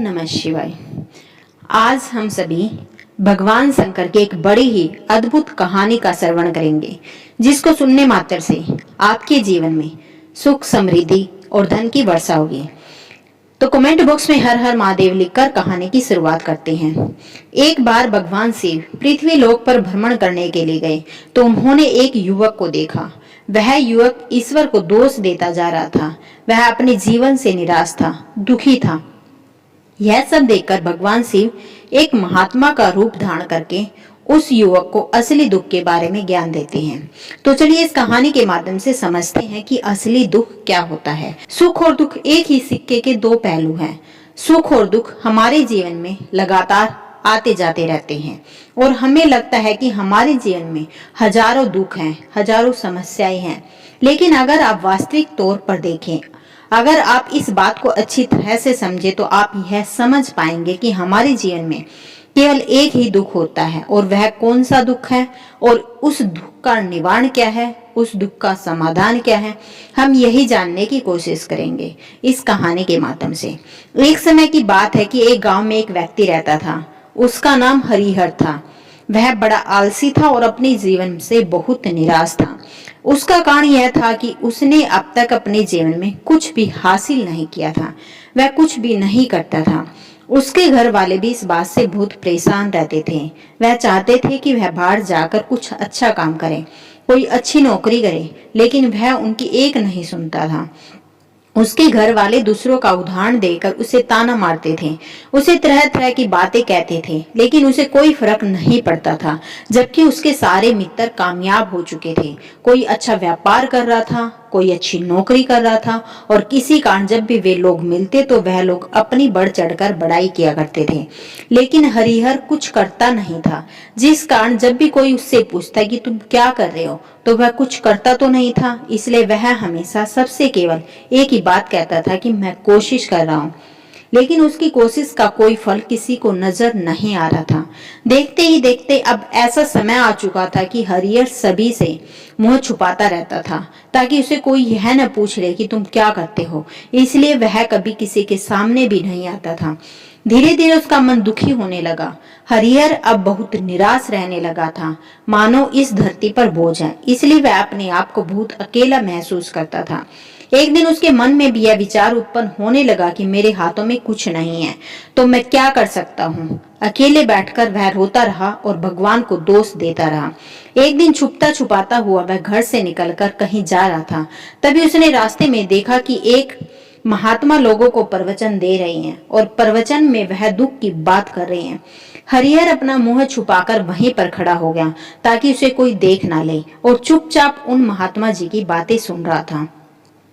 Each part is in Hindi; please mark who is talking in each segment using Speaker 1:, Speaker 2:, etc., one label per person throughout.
Speaker 1: नमः शिवाय। आज हम सभी भगवान शंकर की एक बड़ी ही अद्भुत कहानी का श्रवण करेंगे, जिसको सुनने मात्र से आपके जीवन में सुख, समृद्धि और धन की वर्षा होगी। तो कमेंट बॉक्स में हर हर महादेव लिखकर कहानी की शुरुआत करते हैं। एक बार भगवान शिव पृथ्वी लोक पर भ्रमण करने के लिए गए तो उन्होंने एक युवक को देखा। वह युवक ईश्वर को दोष देता जा रहा था। वह अपने जीवन से निराश था, दुखी था। यह सब देखकर भगवान शिव एक महात्मा का रूप धारण करके उस युवक को असली दुख के बारे में ज्ञान देते हैं। तो चलिए इस कहानी के माध्यम से समझते हैं कि असली दुख क्या होता है। सुख और दुख एक ही सिक्के के दो पहलू हैं। सुख और दुख हमारे जीवन में लगातार आते जाते रहते हैं और हमें लगता है कि हमारे जीवन में हजारों दुख हैं, हजारों समस्याएं हैं। लेकिन अगर आप वास्तविक तौर पर देखें, अगर आप इस बात को अच्छी तरह से समझे तो आप यह समझ पाएंगे कि हमारे जीवन में केवल एक ही दुख होता है। और वह कौन सा दुख है और उस दुख का निवारण क्या है, उस दुख का समाधान क्या है, हम यही जानने की कोशिश करेंगे इस कहानी के माध्यम से। एक समय की बात है कि एक गांव में एक व्यक्ति रहता था। उसका नाम हरिहर था। वह बड़ा आलसी था और अपने जीवन से बहुत निराश था। उसका कारण यह था कि उसने अब तक अपने जीवन में कुछ भी हासिल नहीं किया था। वह कुछ भी नहीं करता था। उसके घर वाले भी इस बात से बहुत परेशान रहते थे। वह चाहते थे कि वह बाहर जाकर कुछ अच्छा काम करे, कोई अच्छी नौकरी करे, लेकिन वह उनकी एक नहीं सुनता था। उसके घर वाले दूसरों का उदाहरण देकर उसे ताना मारते थे, उसे तरह तरह की बातें कहते थे, लेकिन उसे कोई फर्क नहीं पड़ता था। जबकि उसके सारे मित्र कामयाब हो चुके थे। कोई अच्छा व्यापार कर रहा था, कोई अच्छी नौकरी कर रहा था और किसी कारण जब भी वे लोग मिलते तो वह लोग अपनी बढ़ चढ़कर बड़ाई किया करते थे। लेकिन हरिहर कुछ करता नहीं था, जिस कारण जब भी कोई उससे पूछता कि तुम क्या कर रहे हो तो वह कुछ करता तो नहीं था। इसलिए वह हमेशा सबसे केवल एक ही बात कहता था कि मैं कोशिश कर रहा हूँ। लेकिन उसकी कोशिश का कोई फल किसी को नजर नहीं आ रहा था। देखते ही देखते अब ऐसा समय आ चुका था कि हरिहर सभी से मुंह छुपाता रहता था, ताकि उसे कोई यह न पूछ ले कि तुम क्या करते हो। इसलिए वह कभी किसी के सामने भी नहीं आता था। धीरे धीरे उसका मन दुखी होने लगा। हरिहर अब बहुत निराश रहने लगा था, मानो इस धरती पर बोझ है। इसलिए वह अपने आप को बहुत अकेला महसूस करता था। एक दिन उसके मन में भी यह विचार उत्पन्न होने लगा कि मेरे हाथों में कुछ नहीं है तो मैं क्या कर सकता हूँ। अकेले बैठकर वह रोता रहा और भगवान को दोष देता रहा। एक दिन छुपता छुपाता हुआ वह घर से निकलकर कहीं जा रहा था। तभी उसने रास्ते में देखा कि एक महात्मा लोगों को प्रवचन दे रही हैं और प्रवचन में वह दुख की बात कर रहे हैं। हरिहर अपना मुंह छुपाकर वहीं पर खड़ा हो गया ताकि उसे कोई देख ना ले और चुपचाप उन महात्मा जी की बातें सुन रहा था।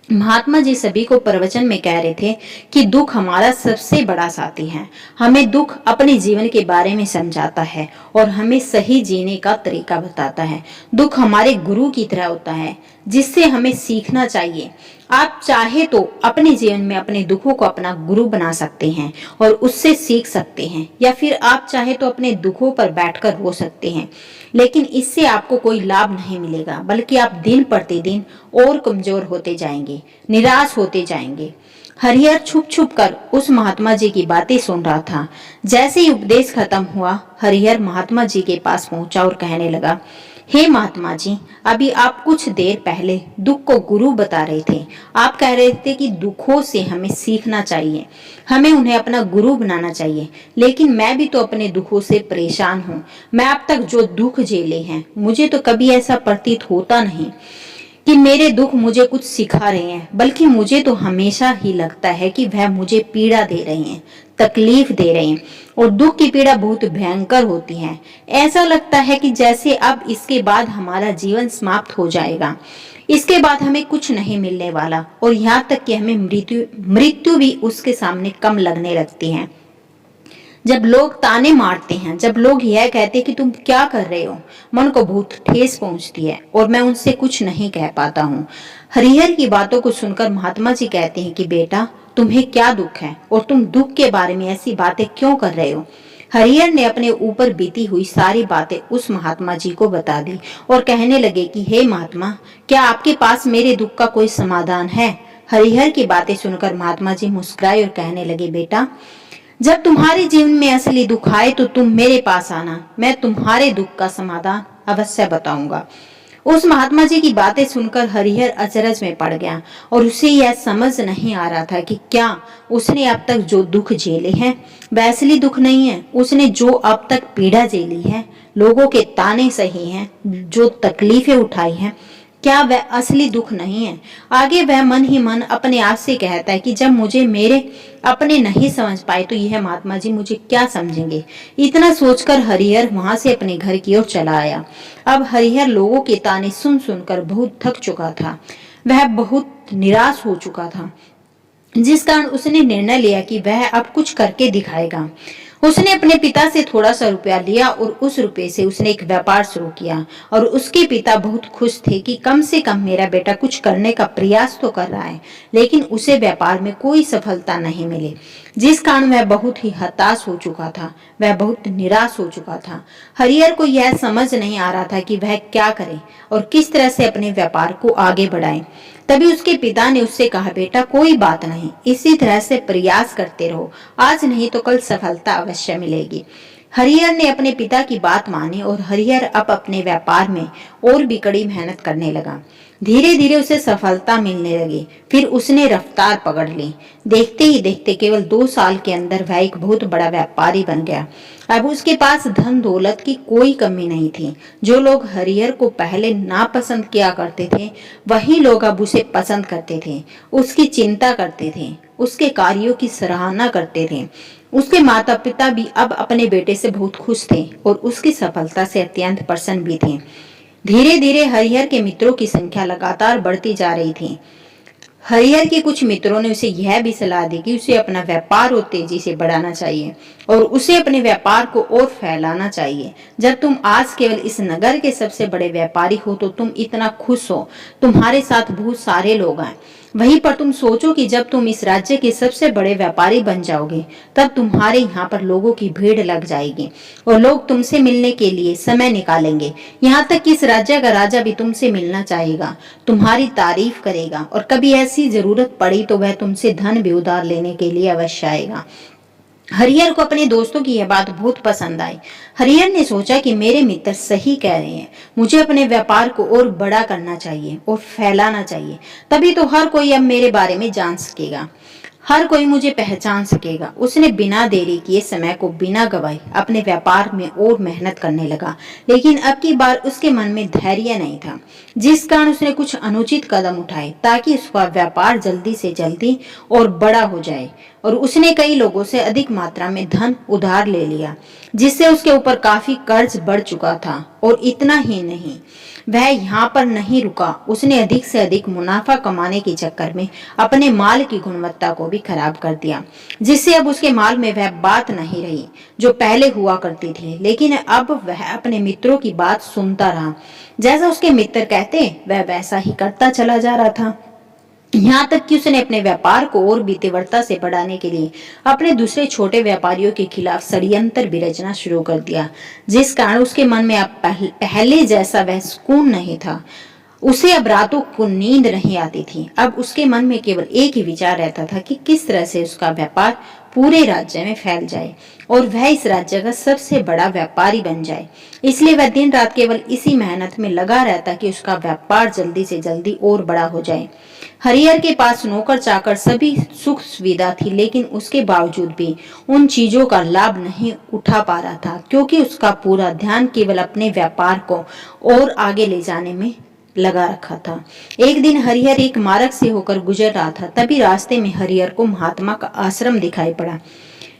Speaker 1: महात्मा जी सभी को प्रवचन में कह रहे थे कि दुख हमारा सबसे बड़ा साथी है। हमें दुख अपने जीवन के बारे में समझाता है और हमें सही जीने का तरीका बताता है। दुख हमारे गुरु की तरह होता है, जिससे हमें सीखना चाहिए। आप चाहे तो अपने जीवन में अपने दुखों को अपना गुरु बना सकते हैं और उससे सीख सकते हैं, या फिर आप चाहे तो अपने दुखों पर बैठकर रो सकते हैं। लेकिन इससे आपको कोई लाभ नहीं मिलेगा, बल्कि आप दिन प्रतिदिन और कमजोर होते जाएंगे, निराश होते जाएंगे। हरिहर छुप छुप कर उस महात्मा जी की बातें सुन रहा था। जैसे ही उपदेश खत्म हुआ, हरिहर महात्मा जी के पास पहुंचा और कहने लगा, हे महात्मा जी, अभी आप कुछ देर पहले दुख को गुरु बता रहे थे। आप कह रहे थे कि दुखों से हमें सीखना चाहिए, हमें उन्हें अपना गुरु बनाना चाहिए। लेकिन मैं भी तो अपने दुखों से परेशान हूँ। मैं अब तक जो दुख झेले हैं, मुझे तो कभी ऐसा प्रतीत होता नहीं कि मेरे दुख मुझे कुछ सिखा रहे हैं, बल्कि मुझे तो हमेशा ही लगता है कि वह मुझे पीड़ा दे रहे हैं, तकलीफ दे रहे हैं। और दुख की पीड़ा बहुत भयंकर होती है। ऐसा लगता है कि जैसे अब इसके बाद हमारा जीवन समाप्त हो जाएगा, इसके बाद हमें कुछ नहीं मिलने वाला, और यहाँ तक कि हमें मृत्यु भी उसके सामने कम लगने लगती है। जब लोग ताने मारते हैं, जब लोग यह कहते हैं कि तुम क्या कर रहे हो, मन को बहुत ठेस पहुंचती है और मैं उनसे कुछ नहीं कह पाता हूँ। हरिहर की बातों को सुनकर महात्मा जी कहते हैं कि बेटा, तुम्हें क्या दुख है और तुम दुख के बारे में ऐसी बातें क्यों कर रहे हो। हरिहर ने अपने ऊपर बीती हुई सारी बातें उस महात्मा जी को बता दी और कहने लगे कि हे महात्मा, क्या आपके पास मेरे दुख का कोई समाधान है। हरिहर की बातें सुनकर महात्मा जी मुस्कुराए और कहने लगे, बेटा, जब तुम्हारे जीवन में असली दुख आए तो तुम मेरे पास आना, मैं तुम्हारे दुख का समाधान अवश्य बताऊंगा। उस महात्मा जी की बातें सुनकर हरिहर अचरज में पड़ गया और उसे यह समझ नहीं आ रहा था कि क्या उसने अब तक जो दुख झेले हैं वह असली दुख नहीं है। उसने जो अब तक पीड़ा झेली है, लोगों के ताने सही हैं, जो तकलीफें उठाई हैं, क्या वह असली दुख नहीं है। आगे वह मन ही मन अपने आप से कहता है कि जब मुझे मेरे अपने नहीं समझ पाए तो यह महात्मा जी मुझे क्या समझेंगे। इतना सोचकर हरिहर वहां से अपने घर की ओर चला आया। अब हरिहर लोगों के ताने सुन सुनकर बहुत थक चुका था। वह बहुत निराश हो चुका था, जिस कारण उसने निर्णय लिया कि वह अब कुछ करके दिखाएगा। उसने अपने पिता से थोड़ा सा रुपया लिया और उस रुपये से उसने एक व्यापार शुरू किया और उसके पिता बहुत खुश थे कि कम से कम मेरा बेटा कुछ करने का प्रयास तो कर रहा है, लेकिन उसे व्यापार में कोई सफलता नहीं मिली, जिस कारण वह बहुत ही हताश हो चुका था। वह बहुत निराश हो चुका था। हरिहर को यह समझ नहीं आ रहा था कि वह क्या करे और किस तरह से अपने व्यापार को आगे बढ़ाए। तभी उसके पिता ने उससे कहा, बेटा कोई बात नहीं, इसी तरह से प्रयास करते रहो, आज नहीं तो कल सफलता अवश्य मिलेगी। हरिहर ने अपने पिता की बात मानी और हरिहर अब अपने व्यापार में और भी कड़ी मेहनत करने लगा। धीरे धीरे उसे सफलता मिलने लगी। फिर उसने रफ्तार पकड़ ली। देखते ही देखते केवल 2 साल के अंदर वह एक बहुत बड़ा व्यापारी बन गया। अब उसके पास धन दौलत की कोई कमी नहीं थी। जो लोग हरिहर को पहले नापसंद किया करते थे, वही लोग अब उसे पसंद करते थे, उसकी चिंता करते थे, उसके कार्यों की सराहना करते थे। उसके माता पिता भी अब अपने बेटे से बहुत खुश थे और उसकी सफलता से अत्यंत प्रसन्न भी थे। धीरे धीरे हरिहर के मित्रों की संख्या लगातार बढ़ती जा रही थी। हरिहर के कुछ मित्रों ने उसे यह भी सलाह दी कि उसे अपना व्यापार और तेजी से बढ़ाना चाहिए और उसे अपने व्यापार को और फैलाना चाहिए। जब तुम आज केवल इस नगर के सबसे बड़े व्यापारी हो तो तुम इतना खुश हो, तुम्हारे साथ बहुत सारे लोग हैं। वहीं पर तुम सोचो कि जब तुम इस राज्य के सबसे बड़े व्यापारी बन जाओगे, तब तुम्हारे यहाँ पर लोगों की भीड़ लग जाएगी और लोग तुमसे मिलने के लिए समय निकालेंगे। यहाँ तक कि इस राज्य का राजा भी तुमसे मिलना चाहेगा, तुम्हारी तारीफ करेगा और कभी ऐसी जरूरत पड़ी तो वह तुमसे धन भी उधार लेने के लिए अवश्य आएगा। हरिहर को अपने दोस्तों की यह बात बहुत पसंद आई। हरिहर ने सोचा कि मेरे मित्र सही कह रहे हैं, मुझे अपने व्यापार को और बड़ा करना चाहिए और फैलाना चाहिए, तभी तो हर कोई अब मेरे बारे में जान सकेगा, हर कोई मुझे पहचान सकेगा। उसने बिना देरी किए समय को बिना गवाए अपने व्यापार में और मेहनत करने लगा, लेकिन अब की बार उसके मन में धैर्य नहीं था, जिस कारण उसने कुछ अनुचित कदम उठाए ताकि उसका व्यापार जल्दी से जल्दी और बड़ा हो जाए। और उसने कई लोगों से अधिक मात्रा में धन उधार ले लिया, जिससे उसके ऊपर काफी कर्ज बढ़ चुका था। और इतना ही नहीं, वह यहाँ पर नहीं रुका, उसने अधिक से अधिक मुनाफा कमाने के चक्कर में अपने माल की गुणवत्ता को भी खराब कर दिया, जिससे अब उसके माल में वह बात नहीं रही जो पहले हुआ करती थी। लेकिन अब वह अपने मित्रों की बात सुनता रहा। जैसा उसके मित्र कहते वह वैसा ही करता चला जा रहा था। यहाँ तक कि उसने अपने व्यापार को और भी तीव्रता से बढ़ाने के लिए अपने दूसरे छोटे व्यापारियों के खिलाफ षड्यंत्र भी रचना शुरू कर दिया, जिस कारण उसके मन में अब पहले जैसा वह सुकून नहीं था। उसे अब रातों को नींद नहीं आती थी। अब उसके मन में केवल एक ही विचार रहता था कि किस तरह से उसका व्यापार पूरे राज्य में फैल जाए और वह इस राज्य का सबसे बड़ा व्यापारी बन जाए। इसलिए वह दिन रात केवल इसी मेहनत में लगा रहता कि उसका व्यापार जल्दी से जल्दी और बड़ा हो जाए। हरिहर के पास नौकर चाकर सभी सुख सुविधा थी, लेकिन उसके बावजूद भी उन चीजों का लाभ नहीं उठा पा रहा था, क्योंकि उसका पूरा ध्यान केवल अपने व्यापार को और आगे ले जाने में लगा रखा था। एक दिन हरिहर एक मार्ग से होकर गुजर रहा था, तभी रास्ते में हरिहर को महात्मा का आश्रम दिखाई पड़ा।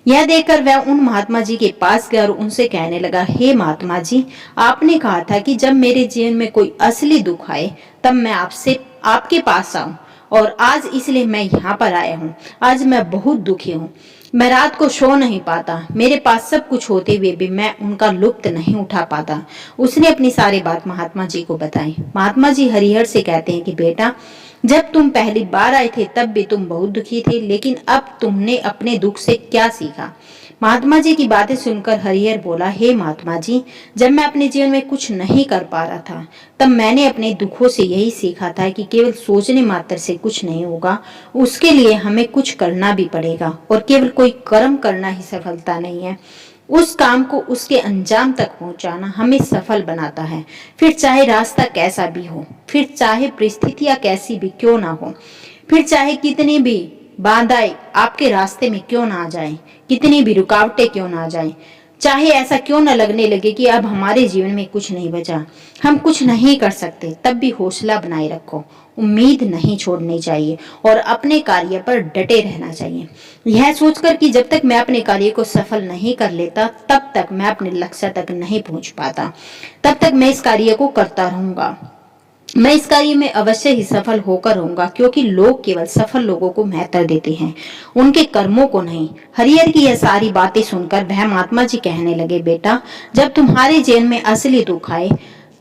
Speaker 1: यह देखकर वह उन महात्मा जी के पास गया और उनसे कहने लगा, हे महात्मा जी, आपने कहा था कि जब मेरे जीवन में कोई असली दुख आए तब मैं आपसे आपके पास आऊं, और आज इसलिए मैं यहाँ पर आया हूँ। आज मैं बहुत दुखी हूँ, मैं रात को सो नहीं पाता, मेरे पास सब कुछ होते हुए भी मैं उनका लुत्फ नहीं उठा पाता। उसने अपनी सारी बात महात्मा जी को बताई। महात्मा जी हरिहर से कहते हैं कि बेटा, जब तुम पहली बार आए थे तब भी तुम बहुत दुखी थे, लेकिन अब तुमने अपने दुख से क्या सीखा? महात्मा जी की बातें सुनकर हरिहर बोला, हे महात्मा जी, जब मैं अपने जीवन में कुछ नहीं कर पा रहा था तब मैंने अपने दुखों से यही सीखा था कि केवल सोचने मात्र से कुछ नहीं होगा, उसके लिए हमें कुछ करना भी पड़ेगा और केवल कोई कर्म करना ही सफलता नहीं है। उस काम को उसके अंजाम तक पहुंचाना हमें सफल बनाता है, फिर चाहे रास्ता कैसा भी हो, फिर चाहे परिस्थितियां कैसी भी क्यों ना हो, फिर चाहे कितनी भी बाधाएं आपके रास्ते में क्यों ना आ जाए, कितनी भी रुकावटें क्यों ना आ जाए, चाहे ऐसा क्यों न लगने लगे कि अब हमारे जीवन में कुछ नहीं बचा, हम कुछ नहीं कर सकते, तब भी हौसला बनाए रखो, उम्मीद नहीं छोड़नी चाहिए और अपने कार्य पर डटे रहना चाहिए। यह सोचकर कि जब तक मैं अपने कार्य को सफल नहीं कर लेता तब तक मैं अपने लक्ष्य तक नहीं पहुंच पाता, तब तक मैं इस कार्य को करता रहूंगा, मैं इस कार्य में अवश्य ही सफल होकर रहूंगा, क्योंकि लोग केवल सफल लोगों को महत्व देते हैं, उनके कर्मों को नहीं। हरिहर की यह सारी बातें सुनकर वह महात्मा जी कहने लगे, बेटा, जब तुम्हारे जीवन में असली दुख आए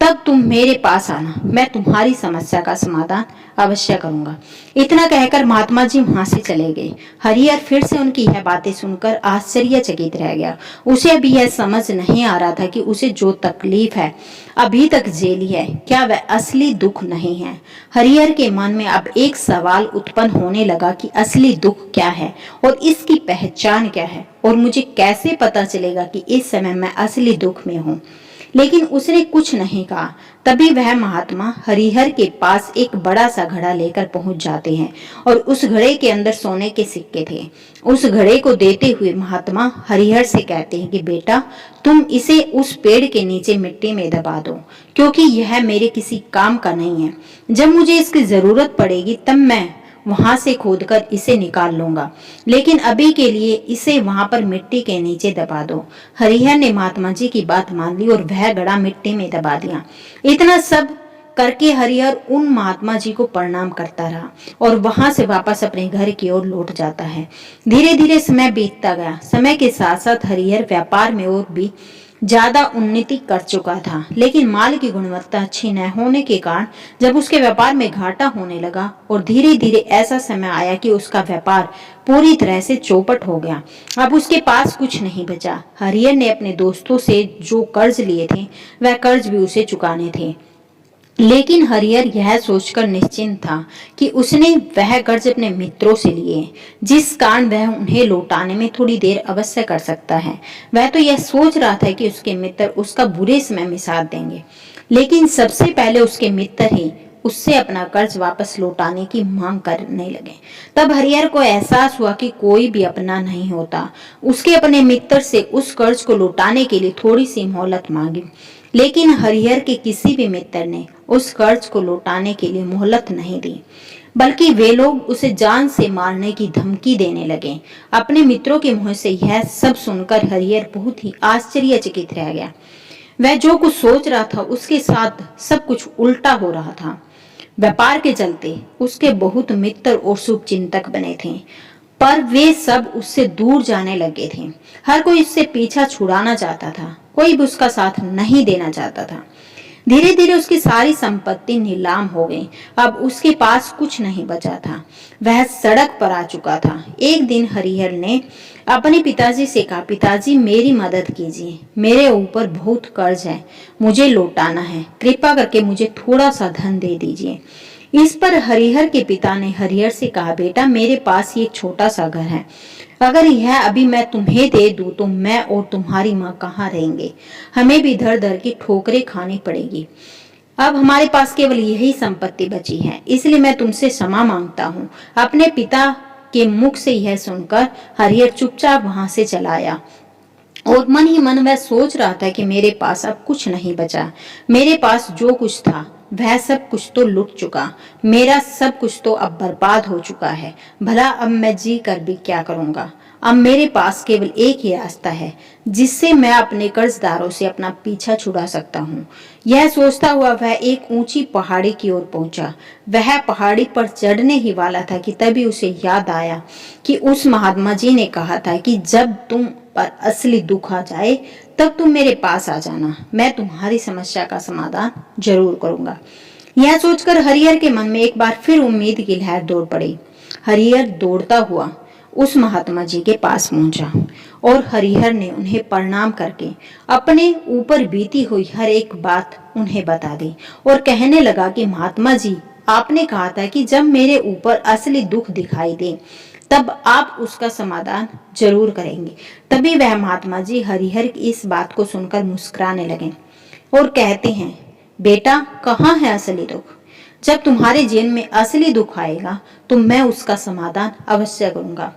Speaker 1: तब तुम मेरे पास आना, मैं तुम्हारी समस्या का समाधान अवश्य करूंगा। इतना कहकर महात्मा जी वहां से चले गए। हरिहर फिर से उनकी यह बातें सुनकर आश्चर्यचकित रह गया। उसे अभी यह समझ नहीं आ रहा था कि उसे जो तकलीफ है अभी तक झेली है, क्या वह असली दुख नहीं है। हरिहर के मन में अब एक सवाल उत्पन्न होने लगा कि असली दुख क्या है और इसकी पहचान क्या है, और मुझे कैसे पता चलेगा कि इस समय मैं असली दुख में हूँ। लेकिन उसने कुछ नहीं कहा। तभी वह महात्मा हरिहर के पास एक बड़ा सा घड़ा लेकर पहुंच जाते हैं और उस घड़े के अंदर सोने के सिक्के थे। उस घड़े को देते हुए महात्मा हरिहर से कहते हैं कि बेटा, तुम इसे उस पेड़ के नीचे मिट्टी में दबा दो, क्योंकि यह मेरे किसी काम का नहीं है। जब मुझे इसकी जरूरत पड़ेगी तब मैं वहां से खोदकर इसे निकाल लूंगा, लेकिन अभी के लिए इसे वहां पर मिट्टी के नीचे दबा दो। हरिहर ने महात्मा जी की बात मान ली और वह घड़ा मिट्टी में दबा दिया। इतना सब करके हरिहर उन महात्मा जी को प्रणाम करता रहा और वहां से वापस अपने घर की ओर लौट जाता है। धीरे धीरे समय बीतता गया। समय के साथ साथ हरिहर व्यापार में और भी ज्यादा उन्नति कर चुका था, लेकिन माल की गुणवत्ता अच्छी न होने के कारण जब उसके व्यापार में घाटा होने लगा और धीरे धीरे ऐसा समय आया कि उसका व्यापार पूरी तरह से चौपट हो गया, अब उसके पास कुछ नहीं बचा। हरिहर ने अपने दोस्तों से जो कर्ज लिए थे वह कर्ज भी उसे चुकाने थे, लेकिन हरिहर यह सोचकर निश्चिंत था कि उसने वह कर्ज अपने मित्रों से लिए, जिस कारण वह उन्हें लौटाने में थोड़ी देर अवश्य कर सकता है। वह तो यह सोच रहा था कि उसके मित्र उसका बुरे समय में साथ देंगे, लेकिन सबसे पहले उसके मित्र ही उससे अपना कर्ज वापस लौटाने की मांग करने लगे। तब हरिहर को एहसास हुआ कि कोई भी अपना नहीं होता। उसके अपने मित्र से उस कर्ज को लौटाने के लिए थोड़ी सी मोहलत मांगी, लेकिन हरिहर के किसी भी मित्र ने उस कर्ज को लौटाने के लिए मोहलत नहीं दी, बल्कि वे लोग उसे जान से मारने की धमकी देने लगे। अपने मित्रों के मुंह से यह सब सुनकर हरिहर बहुत ही आश्चर्यचकित रह गया। वह जो कुछ सोच रहा था उसके साथ सब कुछ उल्टा हो रहा था। व्यापार के चलते उसके बहुत मित्र और शुभचिंतक बने थे, पर वे सब उससे दूर जाने लगे थे। हर कोई उससे पीछा छुड़ाना चाहता था, कोई भी उसका साथ नहीं देना चाहता था। धीरे धीरे उसकी सारी संपत्ति नीलाम हो गई। अब उसके पास कुछ नहीं बचा था। वह सड़क पर आ चुका था। एक दिन हरिहर ने अपने पिताजी से कहा, पिताजी, मेरी मदद कीजिए, मेरे ऊपर बहुत कर्ज है, मुझे लौटाना है, कृपा करके मुझे थोड़ा सा धन दे दीजिए। इस पर हरिहर के पिता ने हरिहर से कहा, बेटा, मेरे पास ये एक छोटा सा घर है, अगर यह अभी मैं तुम्हें दे दूं तो मैं और तुम्हारी माँ कहाँ रहेंगे, हमें भी धर धर की ठोकरें खानी पड़ेगी। अब हमारे पास केवल यही संपत्ति बची है, इसलिए मैं तुमसे क्षमा मांगता हूँ। अपने पिता के मुख से यह सुनकर हरिहर चुपचाप वहां से चला आया और मन ही मन वह सोच रहा था कि मेरे पास अब कुछ नहीं बचा, मेरे पास जो कुछ था वह सब कुछ तो लुट चुका, मेरा सब कुछ तो अब बर्बाद हो चुका है, भला अब मैं जी कर भी क्या करूंगा। अब मेरे पास केवल एक ही रास्ता है जिससे मैं अपने कर्जदारों से अपना पीछा छुड़ा सकता हूँ। यह सोचता हुआ वह एक ऊंची पहाड़ी की ओर पहुंचा। वह पहाड़ी पर चढ़ने ही वाला था कि तभी उसे याद आया कि उस महात्मा जी ने कहा था कि जब तुम पर असली दुख आ जाए तब तुम मेरे पास आ जाना, मैं तुम्हारी समस्या का समाधान जरूर करूंगा। यह सोचकर हरिहर के मन में एक बार फिर उम्मीद की लहर दौड़ पड़ी। हरिहर दौड़ता हुआ उस महात्मा जी के पास पहुंचा और हरिहर ने उन्हें प्रणाम करके अपने ऊपर बीती हुई हर एक बात उन्हें बता दी और कहने लगा कि महात्मा जी, आपने कहा था कि जब मेरे ऊपर असली दुख दिखाई दे तब आप उसका समाधान जरूर करेंगे। तभी वह महात्मा जी हरिहर की इस बात को सुनकर मुस्कुराने लगे और कहते हैं, बेटा, कहाँ है असली दुख? जब तुम्हारे जीवन में असली दुख आएगा तो मैं उसका समाधान अवश्य करूंगा।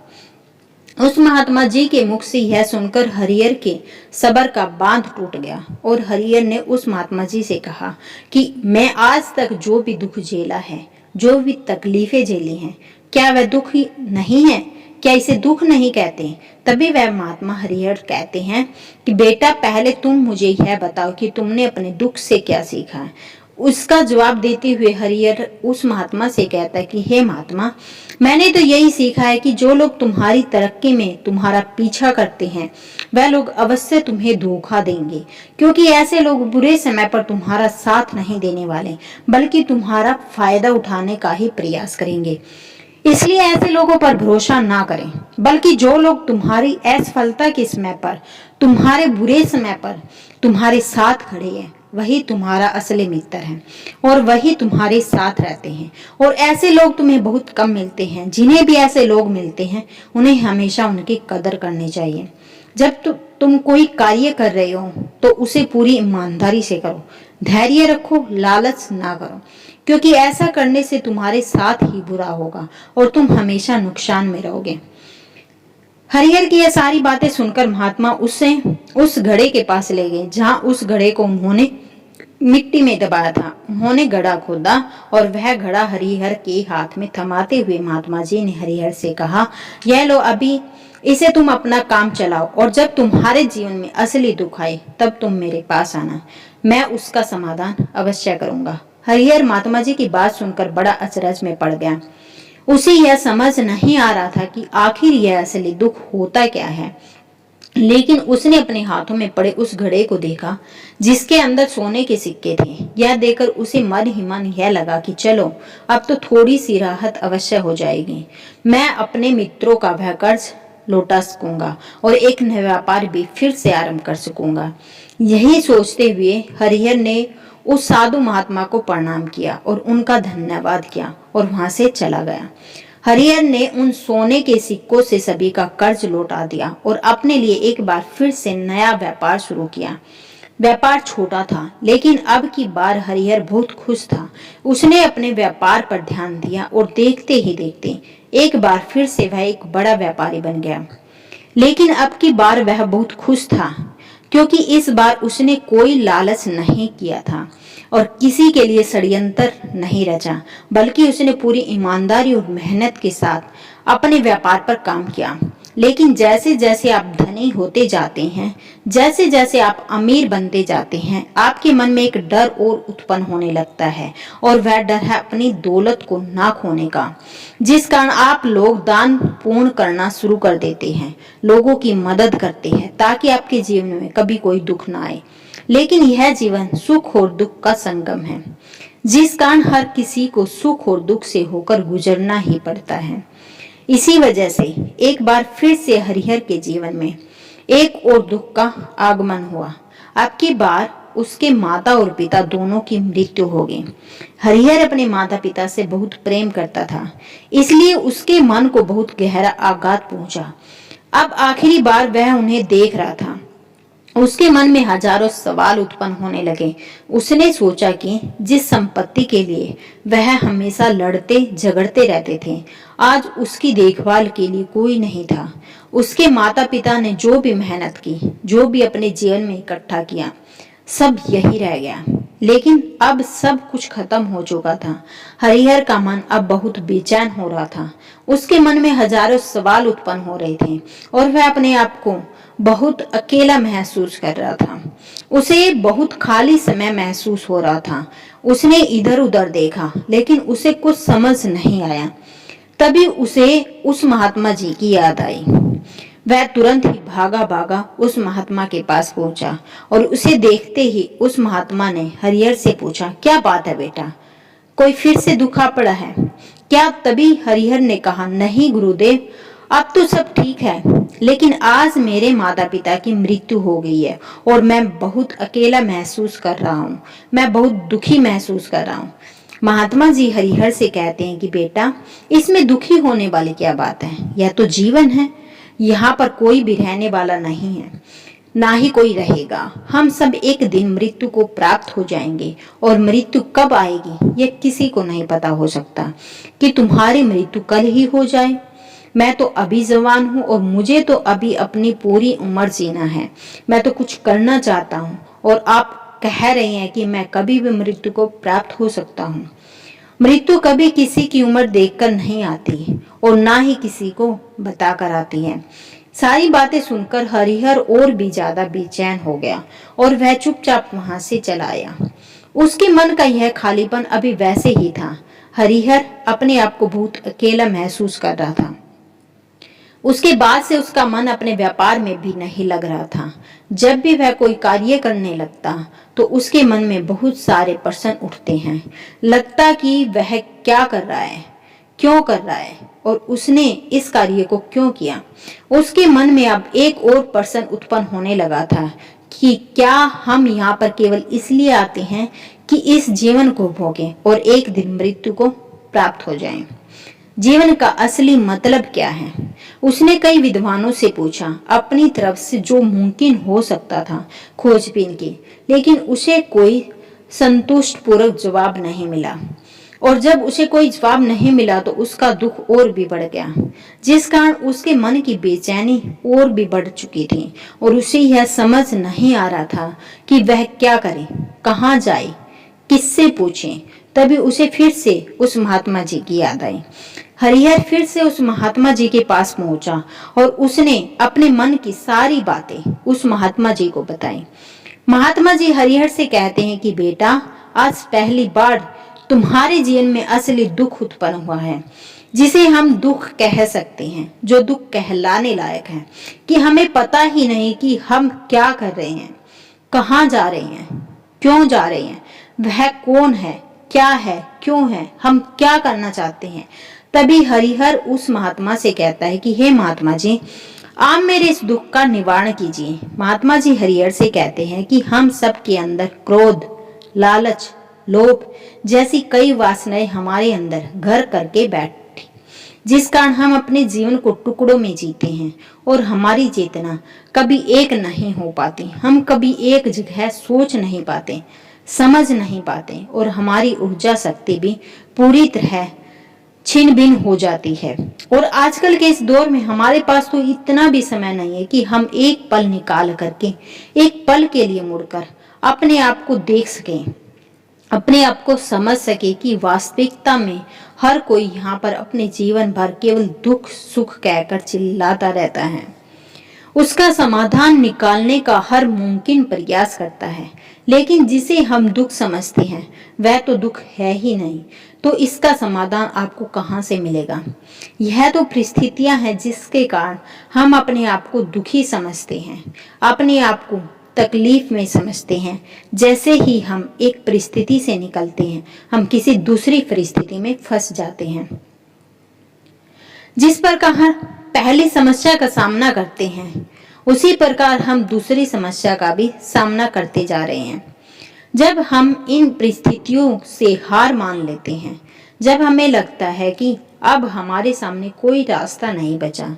Speaker 1: उस महात्मा जी के मुख से यह सुनकर हरिहर के सब्र का बांध टूट गया और हरिहर ने उस महात्मा जी से कहा कि मैं आज तक जो भी दुख झेला है, जो भी तकलीफें झेली हैं, क्या वह दुख ही नहीं है? क्या इसे दुख नहीं कहते? तभी वह महात्मा हरिहर कहते हैं कि बेटा, पहले तुम मुझे यह बताओ कि तुमने अपने दुख से क्या सीखा है। उसका जवाब देते हुए हरिहर उस महात्मा से कहता है कि हे महात्मा, मैंने तो यही सीखा है कि जो लोग तुम्हारी तरक्की में तुम्हारा पीछा करते हैं वह लोग अवश्य तुम्हें धोखा देंगे, क्योंकि ऐसे लोग बुरे समय पर तुम्हारा साथ नहीं देने वाले बल्कि तुम्हारा फायदा उठाने का ही प्रयास करेंगे। इसलिए ऐसे लोगों पर भरोसा ना करें, बल्कि जो लोग तुम्हारी असफलता के समय पर, तुम्हारे बुरे समय पर तुम्हारे साथ खड़े हैं, वही तुम्हारा असली मित्र है और वही तुम्हारे साथ रहते हैं। और ऐसे लोग तुम्हें बहुत कम मिलते हैं। जिन्हें भी ऐसे लोग मिलते हैं उन्हें हमेशा उनकी कदर करनी चाहिए। जब तुम कोई कार्य कर रहे हो तो उसे पूरी ईमानदारी से करो, धैर्य रखो, लालच ना करो, क्योंकि ऐसा करने से तुम्हारे साथ ही बुरा होगा और तुम हमेशा नुकसान में रहोगे। हरिहर की यह सारी बातें सुनकर महात्मा उसे उस घड़े के पास ले गए जहां उस घड़े को उन्होंने मिट्टी में दबाया था। उन्होंने घड़ा खोदा और वह घड़ा हरिहर के हाथ में थमाते हुए महात्मा जी ने हरिहर से कहा, यह लो, अभी इसे तुम अपना काम चलाओ और जब तुम्हारे जीवन में असली दुख आए तब तुम मेरे पास आना, मैं उसका समाधान अवश्य करूंगा। हरिहर महात्मा जी की बात सुनकर बड़ा अचरज में पड़ गया। उसे यह समझ नहीं आ रहा था कि आखिर यह असली दुख होता क्या है, लेकिन उसने अपने हाथों में पड़े उस घड़े को देखा जिसके अंदर सोने के सिक्के थे। यह देखकर उसे मन ही मन यह लगा कि चलो, अब तो थोड़ी सी राहत अवश्य हो जाएगी। मैं अपने मित्रों का वह कर्ज लौटा सकूंगा और एक नया व्यापार भी फिर से आरंभ कर सकूंगा। यही सोचते हुए हरिहर ने उस साधु महात्मा को प्रणाम किया और उनका धन्यवाद किया और वहां से चला गया। हरिहर ने उन सोने के सिक्कों से सभी का कर्ज लौटा दिया और अपने लिए एक बार फिर से नया व्यापार शुरू किया। व्यापार छोटा था, लेकिन अब की बार हरिहर बहुत खुश था। उसने अपने व्यापार पर ध्यान दिया और देखते ही देखते एक बार फिर से वह एक बड़ा व्यापारी बन गया। लेकिन अब की बार वह बहुत खुश था, क्योंकि इस बार उसने कोई लालच नहीं किया था और किसी के लिए षड्यंत्र नहीं रचा, बल्कि उसने पूरी ईमानदारी और मेहनत के साथ अपने व्यापार पर काम किया। लेकिन जैसे जैसे आप धनी होते जाते हैं, जैसे जैसे आप अमीर बनते जाते हैं, आपके मन में एक डर और उत्पन्न होने लगता है और वह डर है अपनी दौलत को ना खोने का, जिस कारण आप लोग दान पूर्ण करना शुरू कर देते हैं, लोगों की मदद करते हैं ताकि आपके जीवन में कभी कोई दुख ना आए। लेकिन यह जीवन सुख और दुख का संगम है, जिस कारण हर किसी को सुख और दुख से होकर गुजरना ही पड़ता है। इसी वजह से एक बार फिर से हरिहर के जीवन में एक और दुख का आगमन हुआ। अब की बार उसके माता और पिता दोनों की मृत्यु हो गई। हरिहर अपने माता पिता से बहुत प्रेम करता था, इसलिए उसके मन को बहुत गहरा आघात पहुंचा। अब आखिरी बार वह उन्हें देख रहा था। उसके मन में हजारों सवाल उत्पन्न होने लगे। उसने सोचा कि जिस संपत्ति के लिए वह हमेशा लड़ते झगड़ते रहते थे, आज उसकी देखभाल के लिए कोई नहीं था। उसके माता पिता ने जो भी मेहनत की, जो भी अपने जीवन में इकट्ठा किया, सब यही रह गया। लेकिन अब सब कुछ खत्म हो चुका था। हरिहर का मन अब बहुत बेचैन हो रहा था। उसके मन में हजारों सवाल उत्पन्न हो रहे थे और वह अपने आप को बहुत अकेला महसूस कर रहा था। उसे बहुत खाली समय महसूस हो रहा था। उसने इधर उधर देखा, लेकिन उसे कुछ समझ नहीं आया। तभी उसे उस महात्मा जी की याद आई। वह तुरंत ही भागा भागा उस महात्मा के पास पहुंचा और उसे देखते ही उस महात्मा ने हरिहर से पूछा, क्या बात है बेटा, कोई फिर से दुखा पड़ा है क्या? तभी हरिहर ने कहा, नहीं गुरुदेव, अब तो सब ठीक है, लेकिन आज मेरे माता पिता की मृत्यु हो गई है और मैं बहुत अकेला महसूस कर रहा हूँ, मैं बहुत दुखी महसूस कर रहा हूँ। महात्मा जी हरिहर से कहते हैं कि बेटा, इसमें दुखी होने वाली क्या बात है, यह तो जीवन है, यहाँ पर कोई भी रहने वाला नहीं है, ना ही कोई रहेगा। हम सब एक दिन मृत्यु को प्राप्त हो जाएंगे और मृत्यु कब आएगी यह किसी को नहीं पता हो सकता। कि तुम्हारी मृत्यु कल ही हो जाए, मैं तो अभी जवान हूँ और मुझे तो अभी अपनी पूरी उम्र जीना है, मैं तो कुछ करना चाहता हूँ, और आप कह रहे हैं कि मैं कभी भी मृत्यु को प्राप्त हो सकता हूँ। मृत्यु कभी किसी की उम्र देखकर नहीं आती और ना ही किसी को बताकर आती है। सारी बातें सुनकर हरिहर और भी ज्यादा बेचैन हो गया और वह चुपचाप वहां से चला आया। उसके मन का यह खालीपन अभी वैसे ही था। हरिहर अपने आप को बहुत अकेला महसूस कर रहा था। उसके बाद से उसका मन अपने व्यापार में भी नहीं लग रहा था। जब भी वह कोई कार्य करने लगता तो उसके मन में बहुत सारे प्रश्न उठते हैं। लगता कि वह क्या कर रहा है, क्यों कर रहा है और उसने इस कार्य को क्यों किया। उसके मन में अब एक और प्रश्न उत्पन्न होने लगा था कि क्या हम यहाँ पर केवल इसलिए आते हैं कि इस जीवन को भोगें और एक दिन मृत्यु को प्राप्त हो जाएं। जीवन का असली मतलब क्या है? उसने कई विद्वानों से पूछा, अपनी तरफ से जो मुमकिन हो सकता था खोजबीन की, लेकिन उसे कोई संतुष्ट पूर्वक जवाब नहीं मिला। और जब उसे कोई जवाब नहीं मिला तो उसका दुख और भी बढ़ गया, जिस कारण उसके मन की बेचैनी और भी बढ़ चुकी थी और उसे यह समझ नहीं आ रहा था कि वह क्या करे, कहाँ जाए, किससे पूछे। तभी उसे फिर से उस महात्मा जी की याद आई। हरिहर फिर से उस महात्मा जी के पास पहुंचा और उसने अपने मन की सारी बातें उस महात्मा जी को बताई। महात्मा जी हरिहर से कहते हैं कि बेटा, आज पहली बार तुम्हारे जीवन में असली दुख उत्पन्न हुआ है, जिसे हम दुख कह सकते हैं, जो दुख कहलाने लायक है, कि हमें पता ही नहीं कि हम क्या कर रहे हैं, कहाँ जा रहे हैं, क्यों जा रहे हैं, वह कौन है, क्या है, क्यों है, हम क्या करना चाहते हैं। तभी हरिहर उस महात्मा से कहता है कि हे महात्मा जी, आप मेरे इस दुख का निवारण कीजिए। महात्मा जी हरिहर से कहते हैं कि हम सब के अंदर क्रोध, लालच, लोभ जैसी कई वासनाएं हमारे अंदर घर करके बैठी, जिस कारण हम अपने जीवन को टुकड़ों में जीते हैं और हमारी चेतना कभी एक नहीं हो पाती। हम कभी एक जगह सोच नहीं पाते, समझ नहीं पाते और हमारी ऊर्जा शक्ति भी पूरी तरह छिन्न भिन्न हो जाती है। और आजकल के इस दौर में हमारे पास तो इतना भी समय नहीं है कि हम एक पल निकाल करके, एक पल के लिए मुड़कर अपने आप को देख सकें, अपने आप को समझ सके कि वास्तविकता में हर कोई यहाँ पर अपने जीवन भर केवल दुख सुख कहकर चिल्लाता रहता है। उसका समाधान निकालने का हर मुमकिन प्रयास करता है, लेकिन जिसे हम दुख समझते हैं वह तो दुख है ही नहीं, तो इसका समाधान आपको कहाँ से मिलेगा। यह तो परिस्थितियां हैं जिसके कारण हम अपने आप को दुखी समझते हैं, अपने आप को तकलीफ में समझते हैं। जैसे ही हम एक परिस्थिति से निकलते हैं, हम किसी दूसरी परिस्थिति में फंस जाते हैं। जिस प्रकार पहली समस्या का सामना करते हैं, उसी प्रकार हम दूसरी समस्या का भी सामना करते जा रहे हैं। जब हम इन परिस्थितियों से हार मान लेते हैं, जब हमें लगता है कि अब हमारे सामने कोई रास्ता नहीं बचा,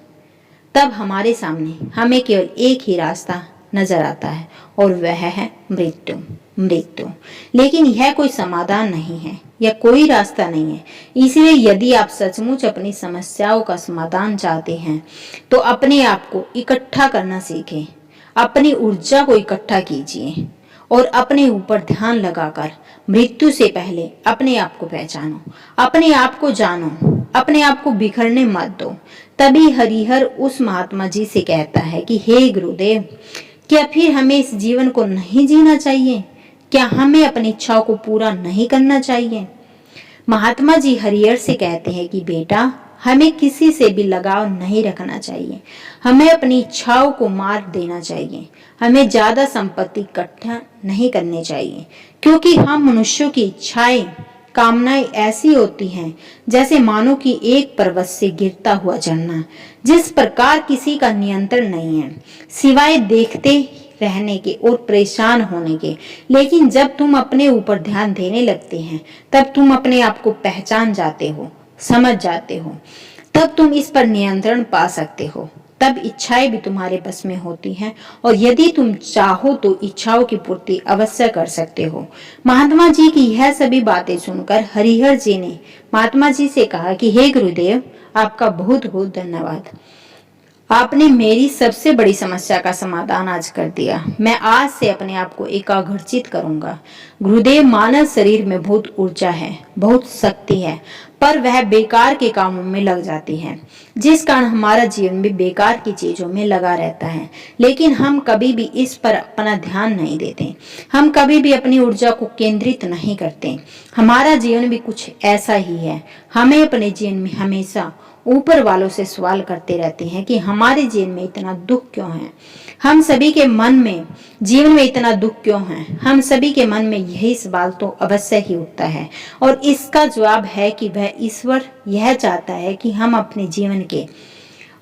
Speaker 1: तब हमारे सामने हमें केवल एक ही रास्ता नजर आता है और वह है मृत्यु। मृत्यु, लेकिन यह कोई समाधान नहीं है, यह कोई रास्ता नहीं है। इसलिए यदि आप सचमुच अपनी समस्याओं का समाधान चाहते हैं तो अपने आप को इकट्ठा करना सीखें, अपनी ऊर्जा को इकट्ठा कीजिए और अपने ऊपर ध्यान लगाकर मृत्यु से पहले अपने आप को पहचानो, अपने आप को जानो, अपने आप को बिखरने मत दो। तभी हरिहर उस महात्मा जी से कहता है कि हे गुरुदेव, क्या फिर हमें इस जीवन को नहीं जीना चाहिए? क्या हमें अपनी इच्छाओं को पूरा नहीं करना चाहिए? महात्मा जी हरिहर से कहते हैं कि बेटा, हमें किसी से भी लगाव नहीं रखना चाहिए, हमें अपनी इच्छाओं को मार देना चाहिए, हमें ज्यादा संपत्ति इकट्ठा नहीं करनी चाहिए, क्योंकि हम मनुष्यों की इच्छाएं कामनाएं ऐसी होती हैं जैसे मानो कि एक पर्वत से गिरता हुआ झरना, जिस प्रकार किसी का नियंत्रण नहीं है सिवाय देखते रहने के और परेशान होने के। लेकिन जब तुम अपने ऊपर ध्यान देने लगते हैं तब तुम अपने आप को पहचान जाते हो, समझ जाते हो, तब तुम इस पर नियंत्रण पा सकते हो। तब इच्छाएं भी तुम्हारे बस में होती हैं और यदि तुम चाहो तो इच्छाओं की पूर्ति अवश्य कर सकते हो। महात्मा जी की यह सभी बातें सुनकर हरिहर जी ने महात्मा जी से कहा कि हे गुरुदेव, आपका बहुत बहुत धन्यवाद। आपने मेरी सबसे बड़ी समस्या का समाधान आज कर दिया। मैं आज से अपने आप को एकाग्रचित करूंगा। गुरुदेव, मानव शरीर में बहुत ऊर्जा है, बहुत शक्ति है, पर वह बेकार के कामों में लग जाती है, जिस कारण हमारा जीवन भी बेकार की चीजों में लगा रहता है। लेकिन हम कभी भी इस पर अपना ध्यान नहीं देते, हम कभी भी अपनी ऊर्जा को केंद्रित नहीं करते। हमारा जीवन भी कुछ ऐसा ही है। हमें अपने जीवन में हमेशा ऊपर वालों से सवाल करते रहते हैं कि हमारे जीवन में इतना दुख क्यों है, हम सभी के मन में जीवन में इतना दुख क्यों है। हम सभी के मन में यही सवाल तो अवश्य ही उठता है और इसका जवाब है कि वह ईश्वर यह चाहता है कि हम अपने जीवन के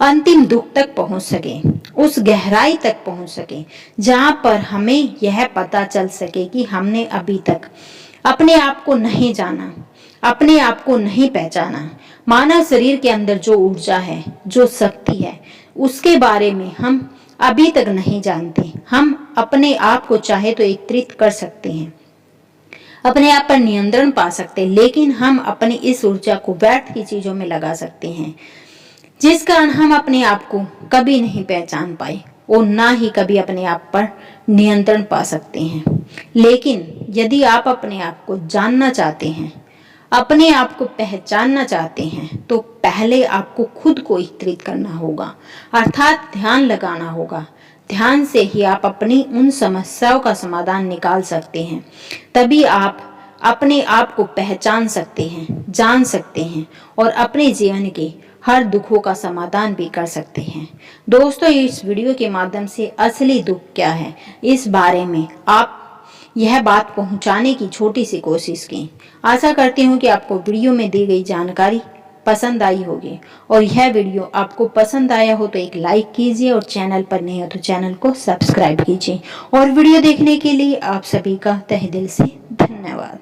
Speaker 1: अंतिम दुख तक पहुंच सके, उस गहराई तक पहुंच सके जहां पर हमें यह पता चल सके कि हमने अभी तक अपने आप को नहीं जाना, अपने आप को नहीं पहचाना। मानव शरीर के अंदर जो ऊर्जा है, जो शक्ति है, उसके बारे में हम अभी तक नहीं जानते। हम अपने आप को चाहे तो एकत्रित कर सकते हैं, अपने आप पर नियंत्रण पा सकते हैं, लेकिन हम अपनी इस ऊर्जा को व्यर्थ की चीजों में लगा सकते हैं, जिस कारण हम अपने आप को कभी नहीं पहचान पाए और ना ही कभी अपने आप पर नियंत्रण पा सकते हैं। लेकिन यदि आप अपने आप को जानना चाहते हैं, अपने आप को पहचानना चाहते हैं, तो पहले आपको खुद को एकत्रित करना होगा, अर्थात ध्यान लगाना होगा। ध्यान से ही आप अपनी उन समस्याओं का समाधान निकाल सकते हैं। तभी आप अपने आप को पहचान सकते हैं, जान सकते हैं और अपने जीवन के हर दुखों का समाधान भी कर सकते हैं। दोस्तों, इस वीडियो के माध्यम से असली दुख क्या है, इस बारे में आप यह बात पहुंचाने की छोटी सी कोशिश की। आशा करती हूँ कि आपको वीडियो में दी गई जानकारी पसंद आई होगी और यह वीडियो आपको पसंद आया हो तो एक लाइक कीजिए और चैनल पर नहीं हो तो चैनल को सब्सक्राइब कीजिए। और वीडियो देखने के लिए आप सभी का तहे दिल से धन्यवाद।